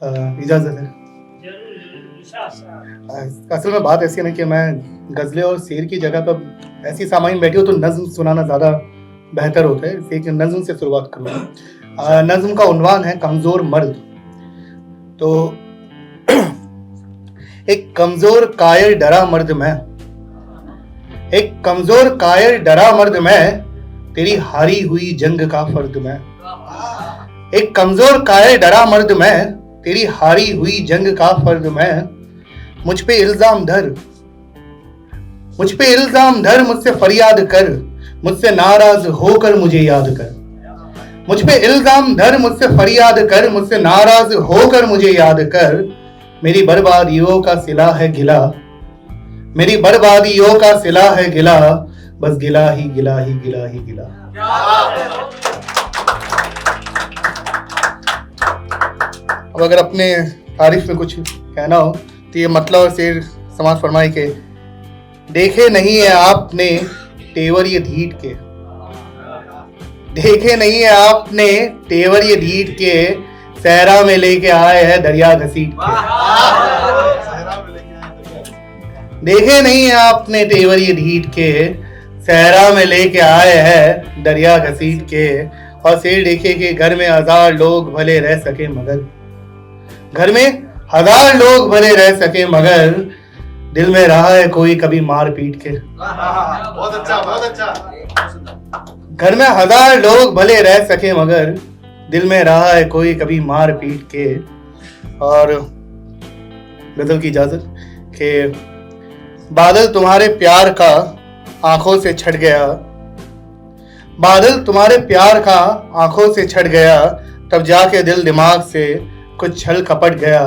इजाज़त है। असल में बात ऐसी है ना कि मैं गज़लें और शेर की जगह पर ऐसी सामाइन बैठी हो तो नज़्म सुनाना ज़्यादा बेहतर होता है। एक नज़्म से शुरुआत करूँगा। नज़्म का उन्वान है कमज़ोर मर्द। तो एक कमज़ोर कायर डरा मर्द मैं, एक कमज़ोर कायर डरा मर्द मैं, तेरी हारी हुई जंग का फर्द मैं। एक कमज़ोर कायर डरा मर्द मैं, तेरी हारी हुई जंग का फर्द मैं। मुझ पे इल्जाम धर, मुझ पे इल्जाम धर, मुझसे फरियाद कर, मुझसे नाराज होकर मुझे याद कर। मुझ पे इल्जाम धर, मुझसे फरियाद कर, मुझसे नाराज होकर मुझे याद कर। मेरी बर्बादियों का सिला है गिला, मेरी बर्बादियों का सिला है गिला, बस गिला ही गिला ही गिला ही गिला। अब अगर अपने तारीफ में कुछ कहना हो तो ये मतलब और शेर समाज फरमाए के देखे नहीं है आपने तेवर ये ढीठ के, देखे नहीं है आपने तेवर ये ढीठ के, सहरा में लेके आए हैं दरिया घसीट के। देखे नहीं है आपने तेवर ये ढीठ के, सहरा में लेके आए हैं दरिया घसीट के। और शेर देखे कि घर में 1000 लोग भले रह सके मगर, घर में 1000 लोग भले रह सके मगर, दिल में रहा है कोई कभी मार पीट के। बहुत अच्छा, बहुत अच्छा। घर में 1000 लोग भले रह सके मगर, दिल में रहा है कोई कभी मार पीट के। और गजल की इजाजत कि बादल तुम्हारे प्यार का आंखों से छट गया, बादल तुम्हारे प्यार का आंखों से छट गया, तब जाके दिल दिमाग से कुछ छल कपट गया।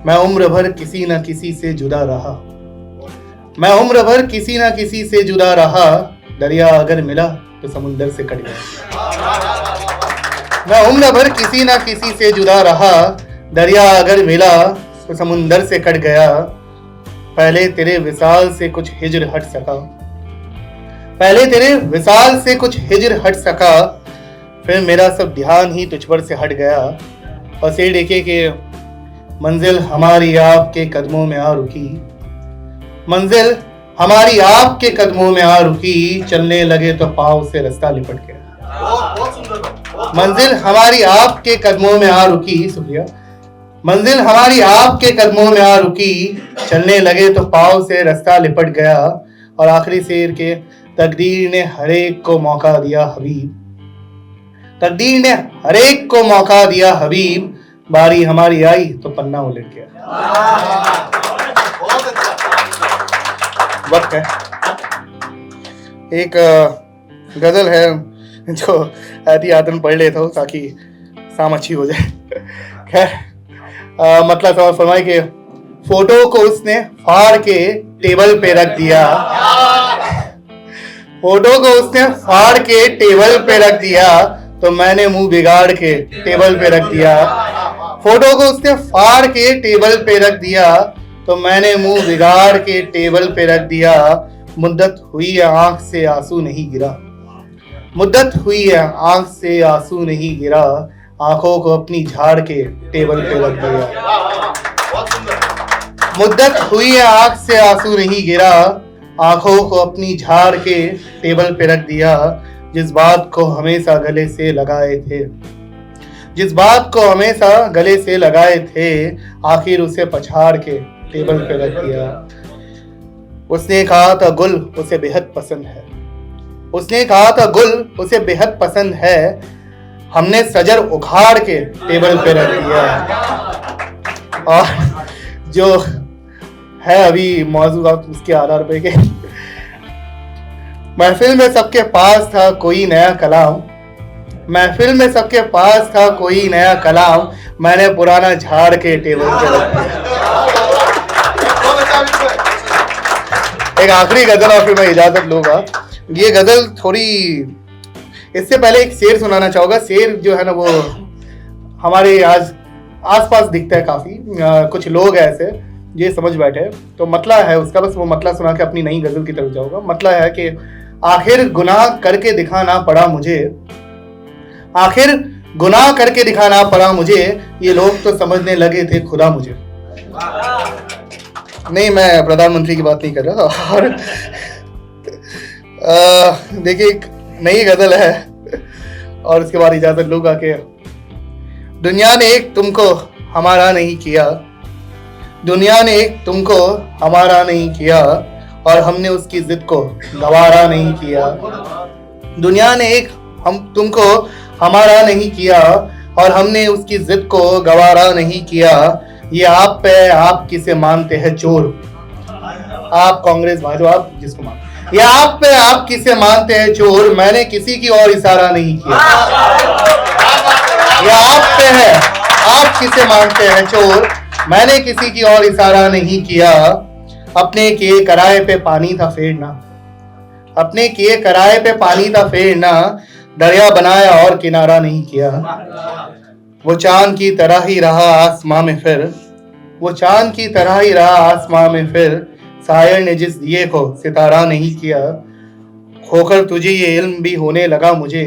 मैं उम्र भर किसी न किसी से जुदा रहा, मैं उम्र भर किसी न किसी से जुदा रहा, दरिया अगर मिला तो समुंदर से कट गया। मैं उम्र भर किसी न किसी से जुदा रहा, दरिया अगर मिला तो समुंदर से कट गया। पहले तेरे विसाल से कुछ हिज्र हट सका, पहले तेरे विसाल से कुछ हिज्र हट सका, फिर मेरा सब ध्यान ही तुझ पर से हट गया। और शेर देखे कि मंजिल हमारी आपके कदमों में आ रुकी, मंजिल हमारी आपके कदमों में आ रुकी, चलने लगे तो पाँव से रास्ता लिपट गया। बहुत सुंदर। मंजिल हमारी आपके कदमों में आ रुकी, शुक्रिया। मंजिल हमारी आपके कदमों में आ रुकी, चलने लगे तो पाँव से रास्ता लिपट गया। और आखिरी शेर के तकदीर ने हरेक को मौका दिया हबीब, तकदीर ने हरेक को मौका दिया हबीब, बारी हमारी आई तो पन्ना उलट गया। वक्त है। एक गजल है जो एहतियातन पढ़ लेता हूँ ताकि शाम अच्छी हो जाए। खैर मतलब समझ फरमाए कि फोटो को उसने फाड़ के टेबल पे रख दिया, फोटो को उसने फाड़ के टेबल पे रख दिया, तो मैंने मुंह बिगाड़ के टेबल पे रख दिया। फोटो को उसने फाड़ के टेबल पे रख दिया, तो मैंने मुंह बिगाड़ के टेबल पे रख दिया। मुद्दत हुई है आंख से आंसू नहीं गिरा, मुद्दत हुई है आंख से आंसू नहीं गिरा, आंखों को अपनी झाड़ के टेबल पे रख दिया। मुद्दत हुई है आंख से आंसू नहीं गिरा, आंखों को अपनी झाड़ के टेबल पे रख दिया। जिस बात को हमेशा गले से लगाए थे, जिस बात को हमेशा गले से लगाए थे, आखिर उसे पछाड़ के टेबल पे रख दिया। उसने कहा था गुल उसे बेहद पसंद है, उसने कहा था गुल उसे बेहद पसंद है, हमने सजर उखाड़ के टेबल पे रख दिया। और जो है अभी मौजूद उसके आधार पे के महफिल में सबके पास था कोई नया कलाम, महफिल में सबके पास था कोई नया कलाम, मैंने पुराना झाड़ के टेबल पे रख दिया। एक आखिरी गजल और फिर मैं इजाजत लूंगा। ये गजल थोड़ी, इससे पहले एक शेर सुनाना चाहूंगा। शेर जो है ना वो हमारे आज आसपास दिखता है काफी, कुछ लोग ऐसे ये समझ बैठे, तो मतला है उसका, बस वो मतला सुना के अपनी नई गजल की तरफ जाऊंगा। मतला है कि आखिर गुनाह करके दिखाना पड़ा मुझे, आखिर गुनाह करके दिखाना पड़ा मुझे, ये लोग तो समझने लगे थे खुदा मुझे। नहीं, मैं प्रधानमंत्री की बात नहीं कर रहा। और देखिए एक नई गजल है और उसके बाद इजाजत लूंगा कि दुनिया ने एक तुमको हमारा नहीं किया, दुनिया ने एक तुमको हमारा नहीं किया और हमने उसकी जिद को गवारा नहीं किया। दुनिया ने एक हम तुमको हमारा नहीं किया और हमने उसकी जिद को गवारा नहीं किया। ये आप पे आप किसे मानते हैं चोर, आप कांग्रेस भाजपा आप जिसको मान, ये आप पे आप किसे मानते हैं चोर, मैंने किसी की और इशारा नहीं किया। ये आप पे है आप किसे मानते हैं चोर, मैंने किसी की और इशारा नहीं किया। अपने किए कराए पे पानी था फेरना, अपने किए कराए पे पानी था फेरना, दरिया बनाया और किनारा नहीं किया। वो चांद की तरह ही रहा आसमां में फिर, वो चांद की तरह ही रहा आसमां में फिर, शायर ने जिस दिए को सितारा नहीं किया। खोकर तुझे ये इल्म भी होने लगा मुझे,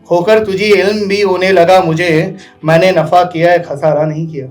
खोकर तुझे इल्म भी होने लगा मुझे, मैंने नफा किया है खसारा नहीं किया।